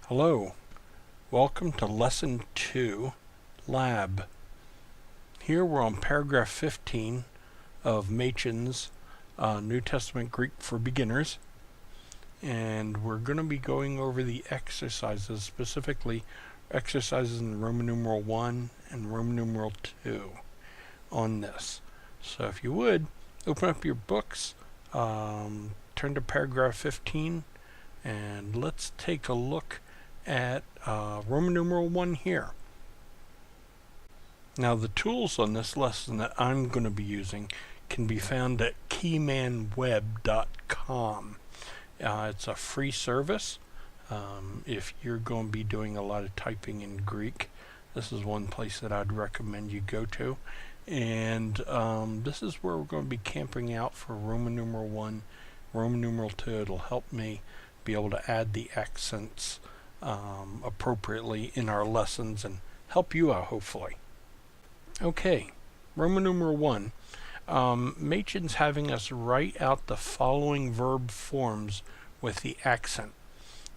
Hello, welcome to Lesson 2, Lab. Here we're on paragraph 15 of Machen's New Testament Greek for Beginners, and we're going to be going over the exercises, specifically exercises in Roman numeral 1 and Roman numeral 2 on this. So if you would, open up your books, turn to paragraph 15, and let's take a look at Roman numeral 1 here. Now the tools on this lesson that I'm going to be using can be found at keymanweb.com. It's a free service. If you're going to be doing a lot of typing in Greek, this is one place that I'd recommend you go to. And this is where we're going to be camping out for Roman numeral 1, Roman numeral 2. It'll help me be able to add the accents appropriately in our lessons and help you out, hopefully. Okay, Roman numeral 1. Machen's having us write out the following verb forms with the accent.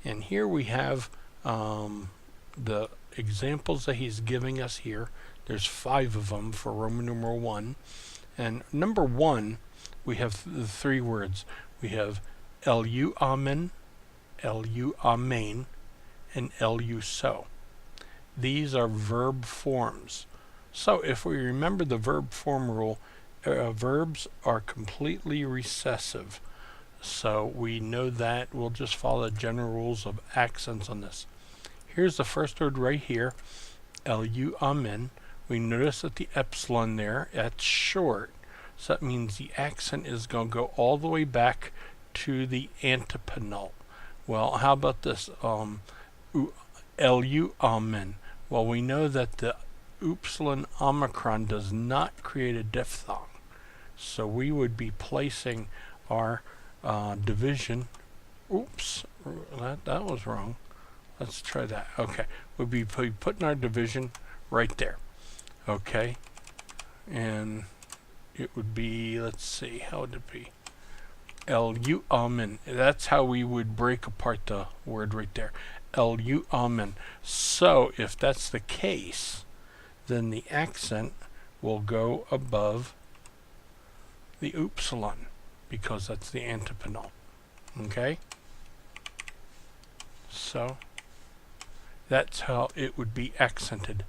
And here we have the examples that he's giving us here. There's 5 of them for Roman numeral 1. And number 1, we have the 3 words. We have lu amen, lu amen, and lu so. These are verb forms. So if we remember the verb form rule, verbs are completely recessive. So we know that. We'll just follow the general rules of accents on this. Here's the first word right here, lu amen. We notice that the epsilon there, that's short. So that means the accent is going to go all the way back to the antepenult. Well, how about this? Lu amen. Well, we know that the upsilon omicron does not create a diphthong. So we would be placing our division. Oops, that was wrong. Let's try that. Okay, we'd be putting our division right there. Okay, and it would be, let's see, how would it be? Lu amen. That's how we would break apart the word right there. Lu amen. So if that's the case, then the accent will go above the upsilon because that's the antepenult. Okay? So that's how it would be accented.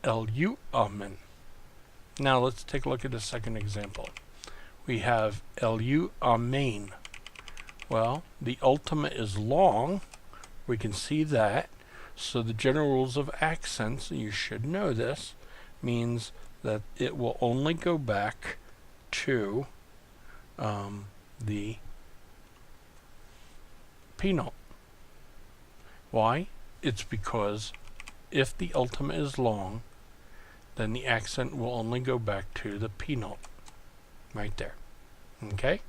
Lu amen. Now let's take a look at the second example. We have lu amen. Well, the ultima is long. We can see that. So the general rules of accents, you should know this, means that it will only go back to the penult. Why? It's because if the ultima is long, then the accent will only go back to the penult. Right there. Okay?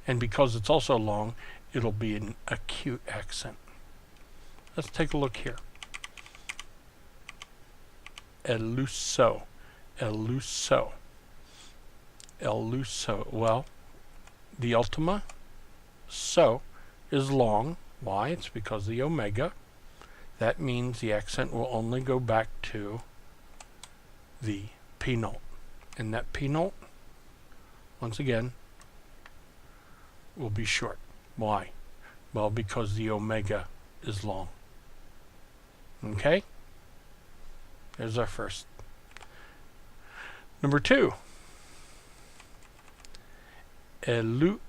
And because it's also long, it'll be an acute accent. Let's take a look here. Eluso. Eluso. Eluso. Well, the ultima, so, is long. Why? It's because the omega. That means the accent will only go back to the penult. And that penult, once again, will be short. Why? Well, because the omega is long. Okay? There's our first. Number 2. Eluu.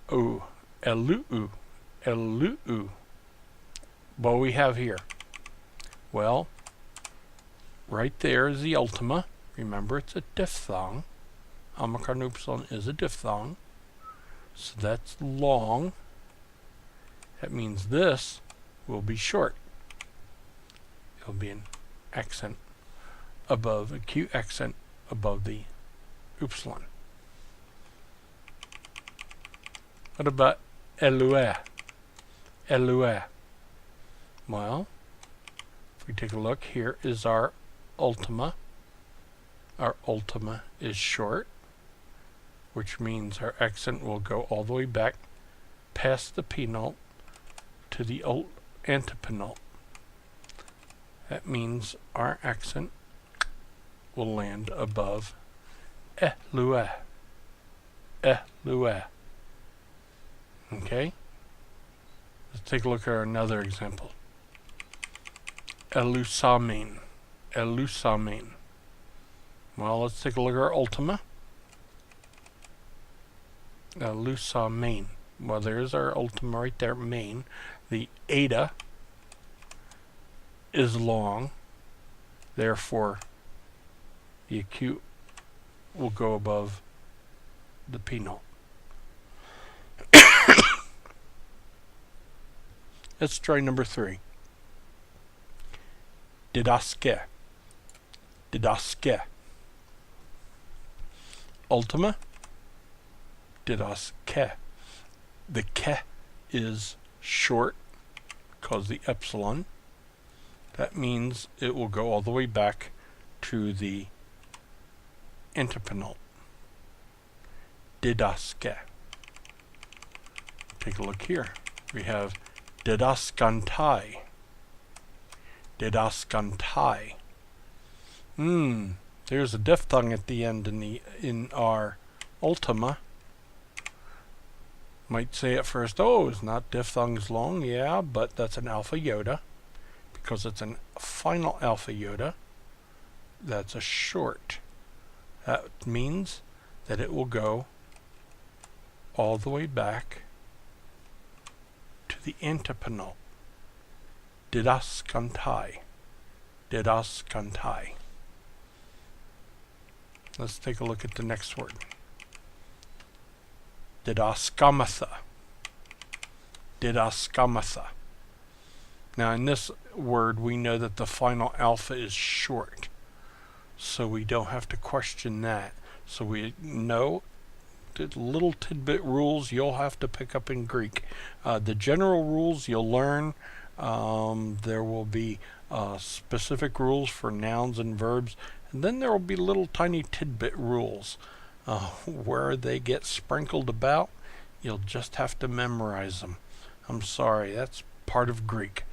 Eluu. Eluu. What we have here? Well, right there is the ultima. Remember, it's a diphthong. Omicron upsilon is a diphthong. So that's long. That means this will be short. It'll be an accent above, acute accent above the upsilon. What about elue? Elue. Well, if we take a look, here is our ultima. Our ultima is short, which means our accent will go all the way back past the penult to the antepenult. That means our accent will land above lua. Lua. Okay? Let's take a look at another example. Elusamin. Elusamin. Well, let's take a look at our ultima. Elusamin. Well, there's our ultima right there, main. The eta is long. Therefore, the acute will go above the penal. Let's try number 3. Didaske. Didaske. Ultima. Didaske. The ke is short because the epsilon. That means it will go all the way back to the antepenult. Didaske. Take a look here. We have didaskantai. Didaskantai. There's a diphthong at the end in our ultima. Might say at first, oh, it's not diphthongs long. Yeah, but that's an alpha iota. Because it's a final alpha iota. That's a short. That means that it will go all the way back to the antepenult. Didaskantai. Didaskantai. Let's take a look at the next word. Didascamatha. Didascamatha. Now in this word we know that the final alpha is short. So we don't have to question that. So we know the little tidbit rules you'll have to pick up in Greek. The general rules you'll learn. There will be specific rules for nouns and verbs. And then there will be little tiny tidbit rules. Where they get sprinkled about, you'll just have to memorize them. I'm sorry, that's part of Greek.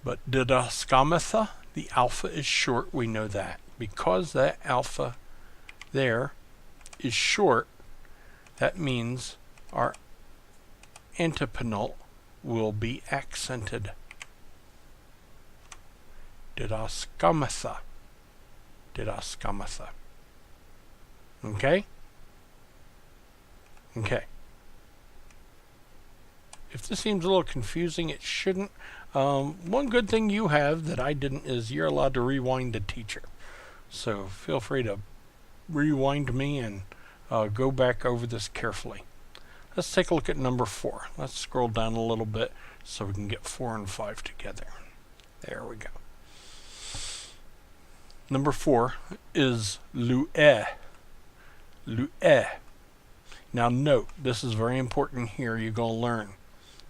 But didascamatha, the alpha is short, we know that. Because that alpha there is short, that means our antepenult will be accented. Didascamatha. Didascamatha. Okay? Okay. If this seems a little confusing, it shouldn't. One good thing you have that I didn't is you're allowed to rewind the teacher. So feel free to rewind me and go back over this carefully. Let's take a look at number 4. Let's scroll down a little bit so we can get 4 and 5 together. There we go. Number 4 is lu'e. Lu'e. Now note, this is very important here, you're going to learn,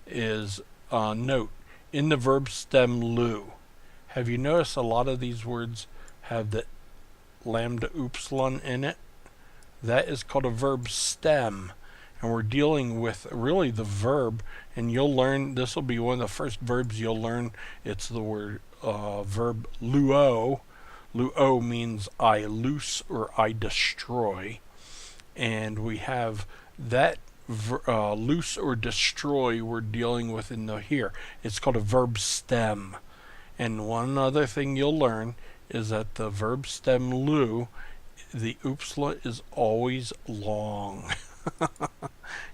is note, in the verb stem lu, have you noticed a lot of these words have the lambda upsilon in it? That is called a verb stem. And we're dealing with really the verb, and you'll learn, this will be one of the first verbs you'll learn. It's the word verb luo. Luo means I loose or I destroy. And we have that loose or destroy we're dealing with in the here. It's called a verb stem. And one other thing you'll learn is that the verb stem lu, the upsilon is always long.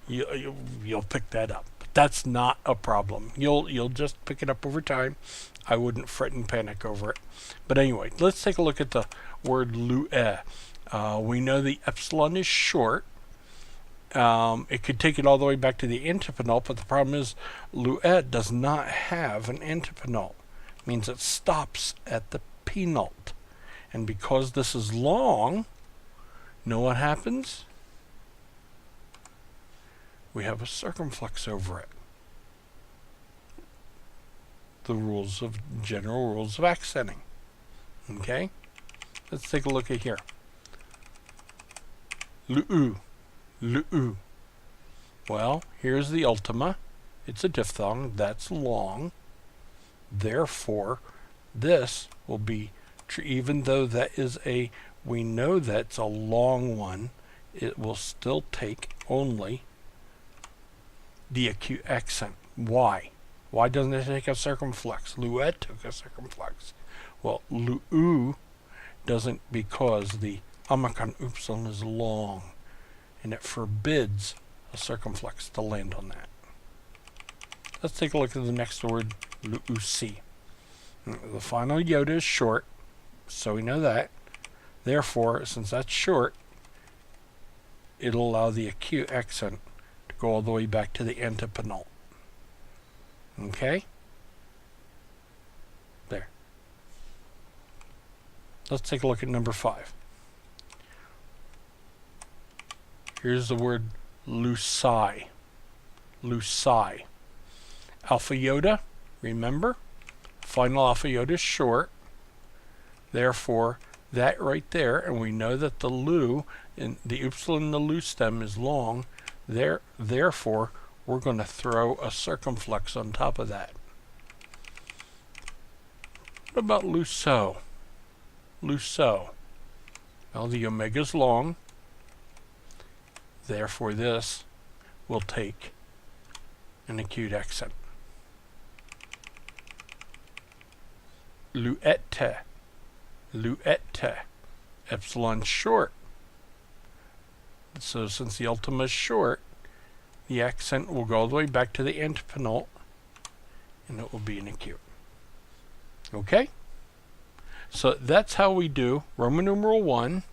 You'll pick that up. But that's not a problem. You'll just pick it up over time. I wouldn't fret and panic over it. But anyway, let's take a look at the word lu'e. We know the epsilon is short. It could take it all the way back to the antepenult, but the problem is lu'e does not have an antepenult. It means it stops at the penult. And because this is long, know what happens? We have a circumflex over it. The general rules of accenting. Okay? Let's take a look at here. Lu'u. Lu'u. Well, here's the ultima. It's a diphthong. That's long. Therefore, this will be, even though that is we know that's a long one, it will still take only the acute accent. Why? Why doesn't it take a circumflex? Luet took a circumflex. Well, lu doesn't, because the omicron upsilon is long, and it forbids a circumflex to land on that. Let's take a look at the next word, luc. The final iota is short, so we know that. Therefore, since that's short, it'll allow the acute accent to go all the way back to the antepenult. Okay? There. Let's take a look at number 5. Here's the word luci. Luci. Alpha iota, remember? Final alpha iota is short. Therefore, that right there, and we know that the lu, and the upsilon in the lu stem is long. Therefore, we're going to throw a circumflex on top of that. What about luso? Luso. Well, the omega is long. Therefore, this will take an acute accent. Luette. Luette. Epsilon short. So since the ultima is short, the accent will go all the way back to the antepenult, and it will be an acute. Okay? So that's how we do Roman numeral 1.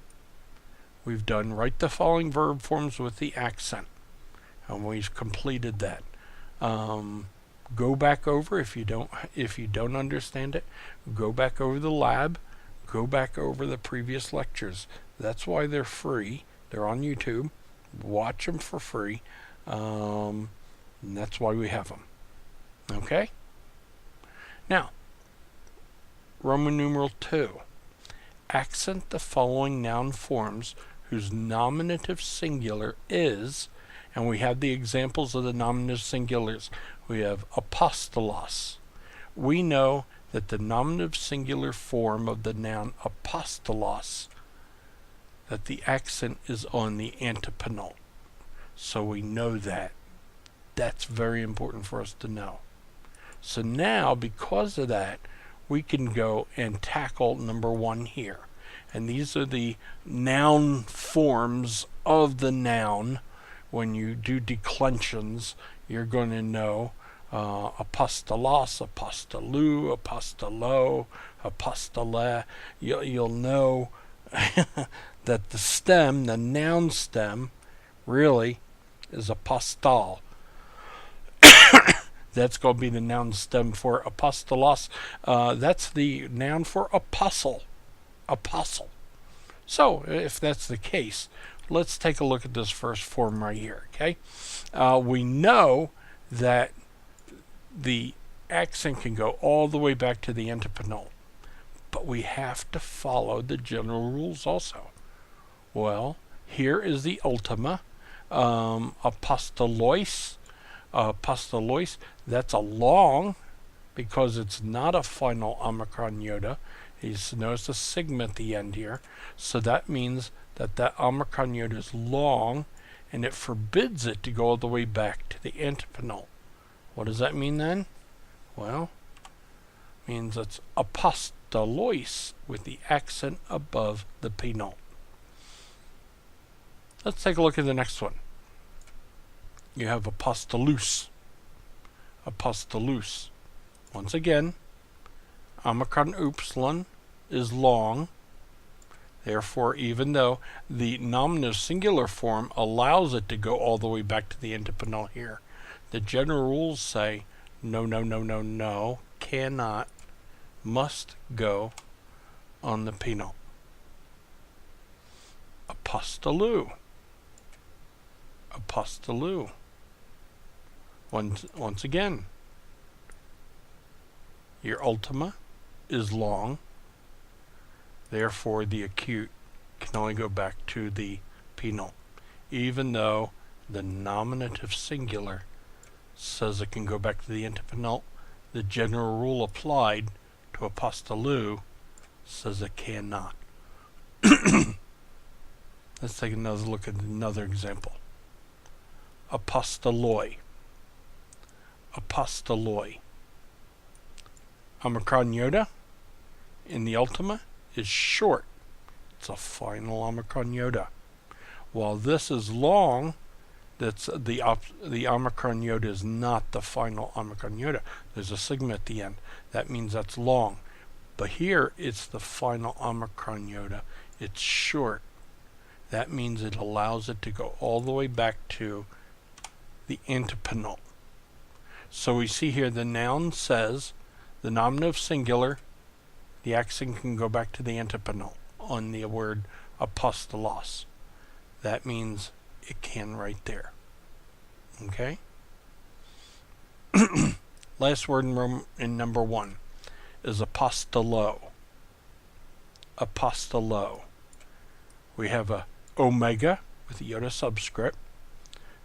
We've done write the following verb forms with the accent, and we've completed that. Go back over, if you don't understand it, go back over the lab, go back over the previous lectures. That's why they're free. They're on YouTube. Watch them for free. And that's why we have them. Okay? Now, Roman numeral 2. Accent the following noun forms whose nominative singular is, and we have the examples of the nominative singulars. We have apostolos. We know that the nominative singular form of the noun apostolos, that the accent is on the antepenult. So we know that. That's very important for us to know. So now, because of that, we can go and tackle number 1 here. And these are the noun forms of the noun. When you do declensions, you're going to know apostolos, apostolou, apostolo, apostole. You'll know that the stem, the noun stem, really is apostol. That's going to be the noun stem for apostolos. That's the noun for apostle. Apostle. So, if that's the case, let's take a look at this first form right here, okay? We know that the accent can go all the way back to the antepenult, but we have to follow the general rules also. Well, here is the ultima. Apostolois. Apostolois, that's a long, because it's not a final omicron iota. You notice a sigma at the end here. So that means that that omicron iota is long, and it forbids it to go all the way back to the antepenult. What does that mean then? Well, it means it's apostolois with the accent above the penult. Let's take a look at the next one. You have apostolus. Apostolus. Once again, omicron upsilon is long. Therefore, even though the nominative singular form allows it to go all the way back to the antepenult here, the general rules say no, no, no, no, no, cannot, must go on the penult. Apostolou. Apostolou. Once again, your ultima is long. Therefore, the acute can only go back to the penult, even though the nominative singular says it can go back to the antepenult. The general rule applied to apostolou says it cannot. Let's take another look at another example. Apostoloi. Apostoloi. Omicron iota in the ultima is short. It's a final Omicron iota. While this is long, that's the Omicron iota is not the final Omicron iota. There's a sigma at the end. That means that's long. But here it's the final Omicron iota. It's short. That means it allows it to go all the way back to the antepenult. So we see here the noun says the nominative singular, the accent can go back to the antepenult on the word apostolos. That means it can right there. Okay? Last word in number 1 is apostolo. Apostolo. We have a omega with the iota subscript,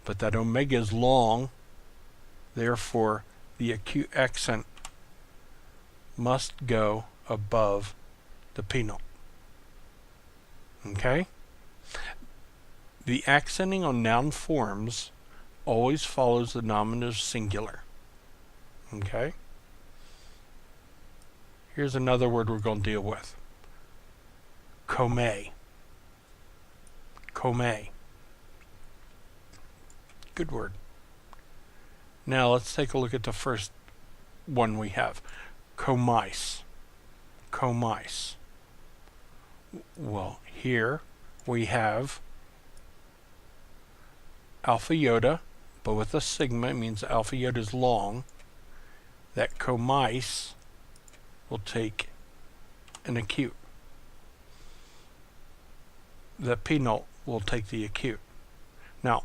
but that omega is long, therefore the acute accent must go above the penult. Okay? The accenting on noun forms always follows the nominative singular. Okay? Here's another word we're going to deal with. Come. Come. Good word. Now let's take a look at the first one we have. Comais. Comais. Well, here we have alpha iota, but with a sigma, it means alpha iota is long. That comais will take an acute. The penult will take the acute. Now,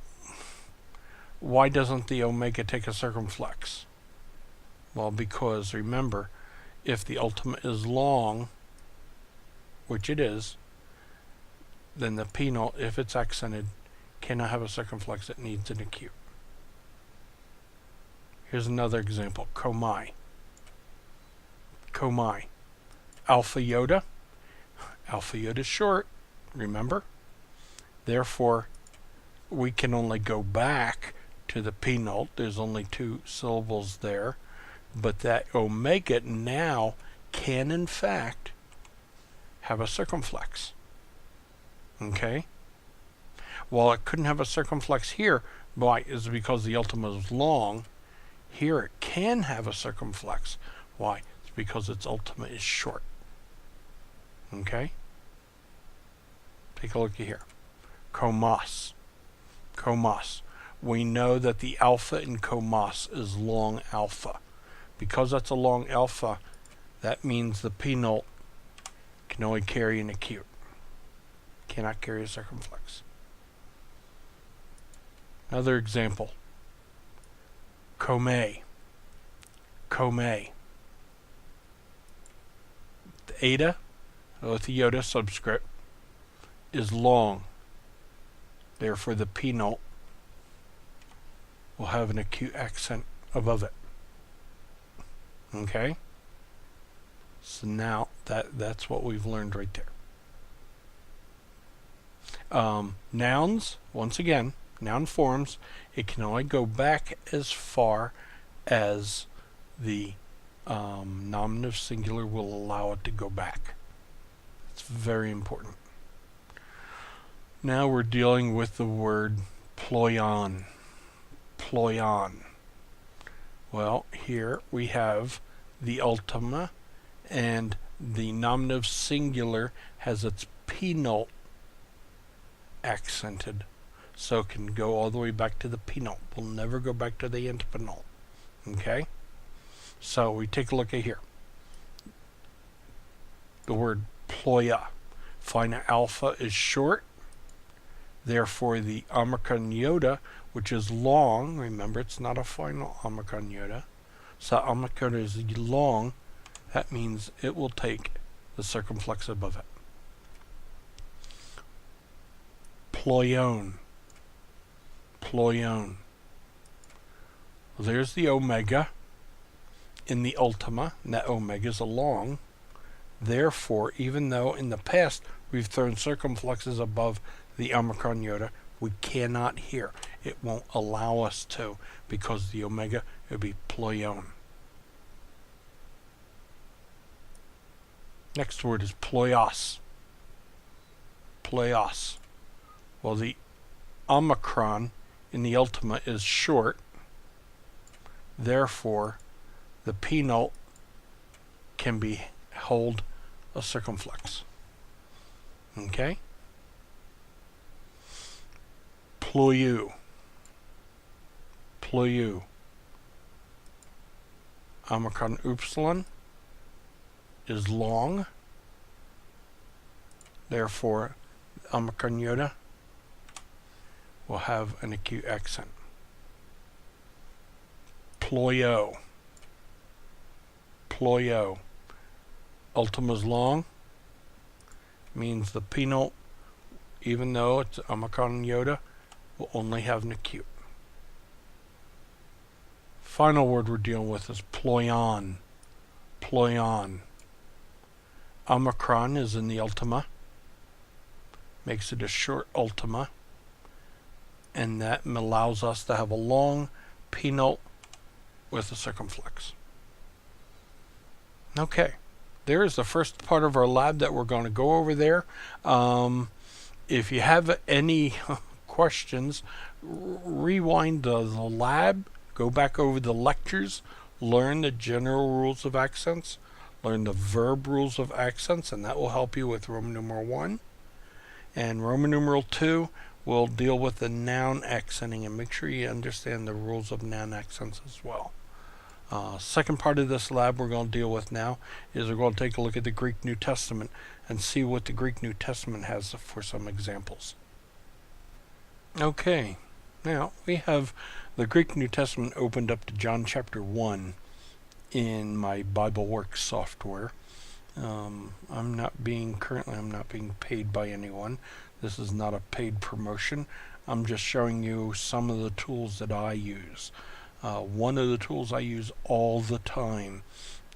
why doesn't the omega take a circumflex? Well, because remember, if the ultima is long, which it is, then the penult, if it's accented, cannot have a circumflex. It needs an acute. Here's another example. Comai. Comai. Alpha iota. Alpha iota is short, remember? Therefore, we can only go back to the penult. There's only 2 syllables there. But that omega now can, in fact, have a circumflex. Okay? While it couldn't have a circumflex here, why? Is because the ultima is long. Here it can have a circumflex. Why? It's because its ultima is short. Okay? Take a look at here. Comos. Comos. We know that the alpha in comos is long alpha. Because that's a long alpha, that means the penult can only carry an acute. Cannot carry a circumflex. Another example. Come. Come. The eta, with the iota subscript, is long. Therefore, the penult will have an acute accent above it. Okay? So now that's what we've learned right there. Nouns, once again, noun forms, it can only go back as far as the nominative singular will allow it to go back. It's very important. Now we're dealing with the word ploion. Ploion. Well, here we have the ultima, and the nominative singular has its penult accented, so it can go all the way back to the penult. We'll never go back to the antepenult. Okay? So we take a look at here. The word ploia. Final alpha is short. Therefore, the omicron iota, which is long, remember it's not a final omicron iota, so omicron is long, that means it will take the circumflex above it. Ploion. Ploion. Well, there's the omega. in the ultima, and that omega is a long. Therefore, even though in the past we've thrown circumflexes above the omicron iota, we cannot here. It won't allow us to, because the omega would be ploion. Next word is ploios. Ploios. Well, the omicron in the ultima is short. Therefore, the penult can hold a circumflex. Okay? Ploiou. Ploiou. Omicron upsilon is long. Therefore, omicron iota will have an acute accent. Ploio. Ploio. Ultima's long. Means the penult, even though it's omicron iota, will only have an acute. Final word we're dealing with is ploion. Ploion. Omicron is in the ultima. Makes it a short ultima. And that allows us to have a long penult with a circumflex. Okay, there is the first part of our lab that we're going to go over there. If you have any questions, rewind the lab, go back over the lectures, learn the general rules of accents, learn the verb rules of accents, and that will help you with Roman numeral 1. And Roman numeral 2 will deal with the noun accenting, and make sure you understand the rules of noun accents as well. Second part of this lab we're going to deal with now is we're going to take a look at the Greek New Testament and see what the Greek New Testament has for some examples. Okay, now we have the Greek New Testament opened up to John chapter 1 in my BibleWorks software. I'm not being paid by anyone. This is not a paid promotion. I'm just showing you some of the tools that I use. One of the tools I use all the time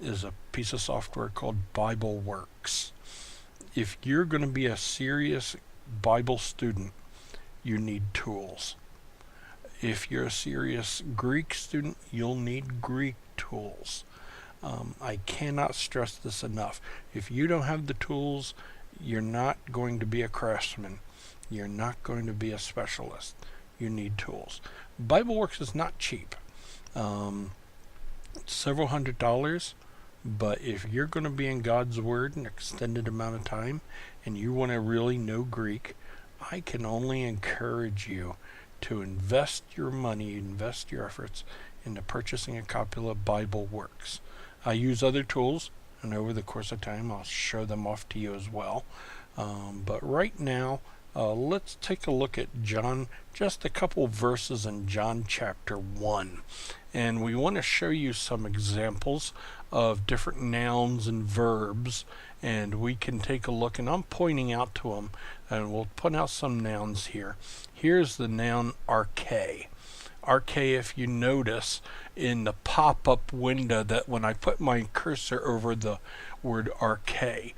is a piece of software called BibleWorks. If you're going to be a serious Bible student, you need tools. If you're a serious Greek student, you'll need Greek tools. I cannot stress this enough. If you don't have the tools, you're not going to be a craftsman. You're not going to be a specialist. You need tools. BibleWorks is not cheap. Several $100s, but if you're going to be in God's Word an extended amount of time and you want to really know Greek, I can only encourage you to invest your money, invest your efforts into purchasing a copy of BibleWorks. I use other tools, and over the course of time I'll show them off to you as well. But right now, let's take a look at John, just a couple verses in John chapter 1. And we want to show you some examples of different nouns and verbs, and we can take a look, and I'm pointing out to them, and we'll put out some nouns here. Here's the noun arche. Arche, if you notice in the pop-up window that when I put my cursor over the word arche,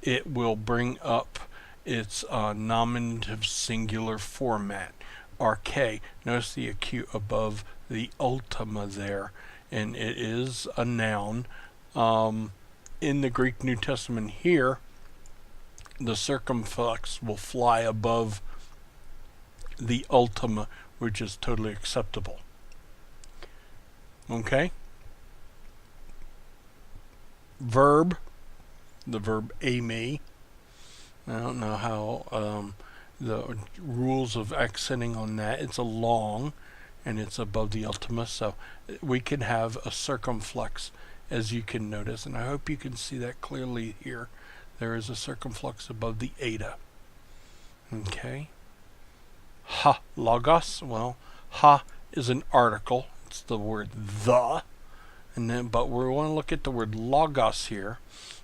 it will bring up its nominative singular format. Arche. Notice the acute above the ultima there, and it is a noun. In the Greek New Testament here, the circumflex will fly above the ultima, which is totally acceptable. Okay? Verb, the verb eimi. I don't know how the rules of accenting on that. It's a long, and it's above the ultima, so we can have a circumflex, as you can notice, and I hope you can see that clearly here. There is a circumflex above the eta. Okay? Ha, logos. Well, ha is an article. It's the word the. And then, but we want to look at the word logos here.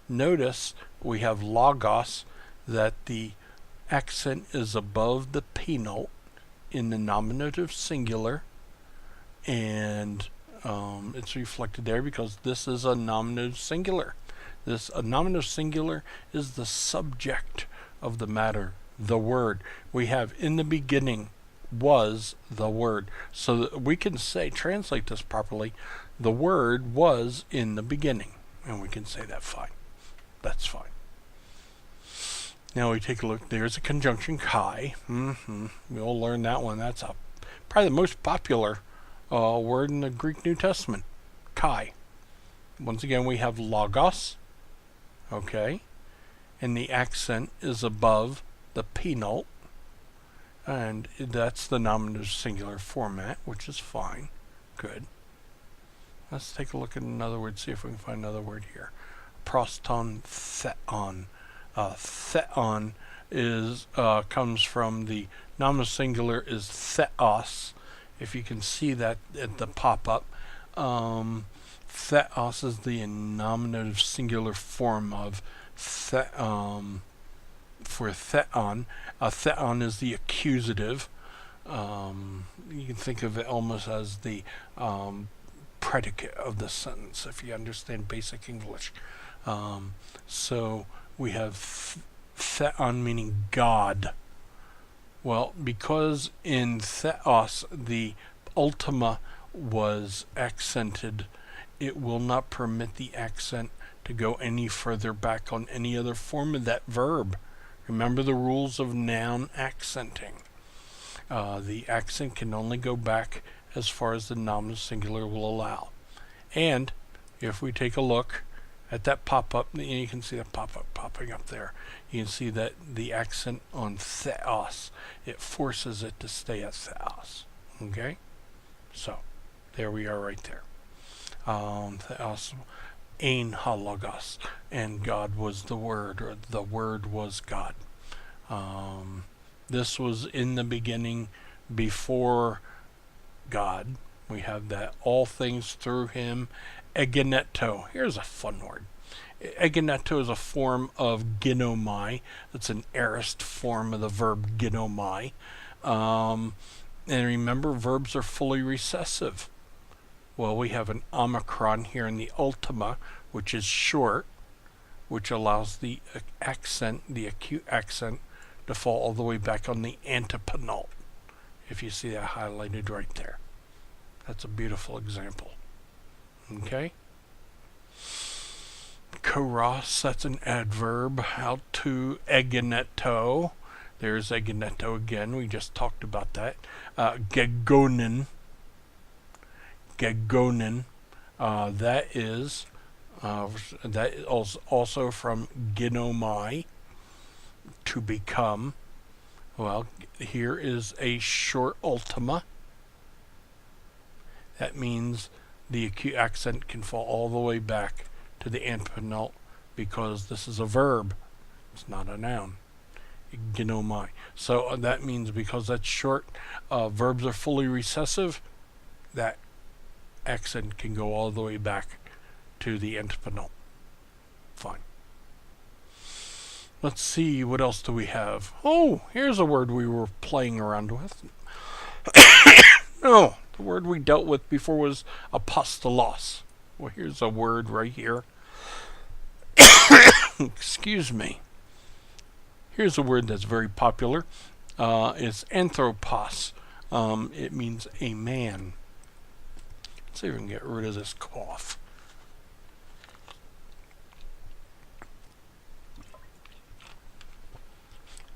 Notice we have logos, that the accent is above the penult in the nominative singular, and it's reflected there because this is a nominative singular. A nominative singular is the subject of the matter, the word. We have in the beginning was the word. So that we can translate this properly, the word was in the beginning. And we can say that fine. That's fine. Now we take a look. There's a conjunction chi. We'll learn that one. That's probably the most popular word in the Greek New Testament. Chi. Once again, we have logos. Okay. And the accent is above the penult. And that's the nominative singular format, which is fine. Good. Let's take a look at another word, see if we can find another word here. Proston theon. Theon is comes from the nominative singular is theos. If you can see that at the pop-up, theos is the nominative singular form of for theon. Theon is the accusative. You can think of it almost as the predicate of the sentence, if you understand basic English. So we have theon meaning God. Well, because in theos the ultima was accented, it will not permit the accent to go any further back on any other form of that verb. Remember the rules of noun accenting. The accent can only go back as far as the nominative singular will allow. And if we take a look at that pop-up, you can see the pop-up popping up there. You can see that the accent on theos, it forces it to stay at theos. Okay? So, there we are right there. Theos, ein ha logos, and God was the Word, or the Word was God. This was in the beginning before God. We have that all things through him. Egeneto. Here's a fun word. Egeneto is a form of ginomai. It's an aorist form of the verb ginomai. And remember, verbs are fully recessive. Well, we have an omicron here in the ultima, which is short, which allows the accent, the acute accent, to fall all the way back on the antepenult. If you see that highlighted right there. That's a beautiful example. Okay? Karos, that's an adverb. Out to egeneto. There's egeneto again. We just talked about that. Gegonen. Gegonen. That is also from ginomai, to become. Well, here is a short ultima. That means the acute accent can fall all the way back to the antepenult because this is a verb. It's not a noun. Ginomai. So that means because that's short, verbs are fully recessive, that accent can go all the way back to the antepenult. Fine. Let's see, what else do we have? Oh, here's a word we were playing around with. No, the word we dealt with before was apostolos. Well, here's a word right here. Excuse me. Here's a word that's very popular. It's anthropos. It means a man. Let's see if we can get rid of this cough.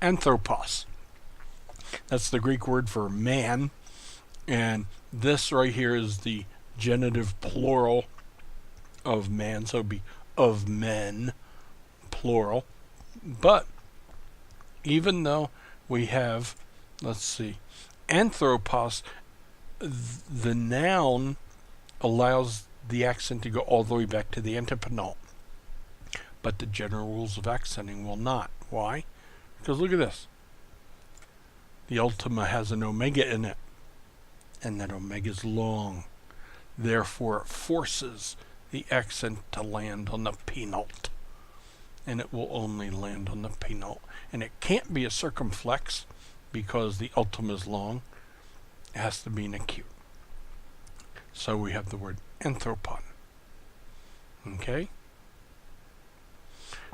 Anthropos. That's the Greek word for man. And this right here is the genitive plural of man. So it would be of men, plural. But even though we have, let's see, anthropos, the noun allows the accent to go all the way back to the antepenult. But the general rules of accenting will not. Why? Because look at this. The ultima has an omega in it. And that omega is long. Therefore, it forces the accent to land on the penult. And it will only land on the penult. And it can't be a circumflex because the ultima is long. It has to be an acute. So we have the word anthropon. Okay?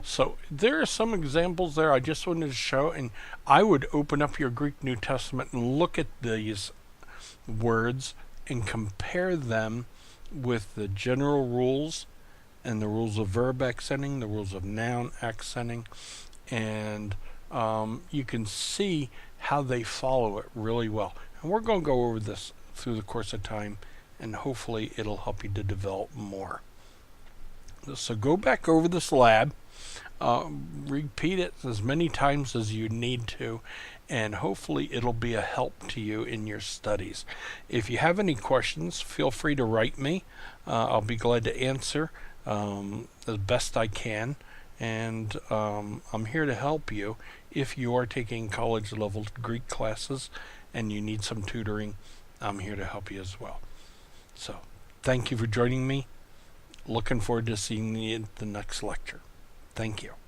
So there are some examples there I just wanted to show, and I would open up your Greek New Testament and look at these words and compare them with the general rules and the rules of verb accenting, the rules of noun accenting, and you can see how they follow it really well. And we're going to go over this through the course of time, and hopefully it'll help you to develop more. So go back over this lab. Repeat it as many times as you need to, and hopefully it'll be a help to you in your studies. If you have any questions, feel free to write me. I'll be glad to answer as best I can, and I'm here to help you if you are taking college level Greek classes and you need some tutoring. I'm here to help you as well. So thank you for joining me. Looking forward to seeing you at the next lecture. Thank you.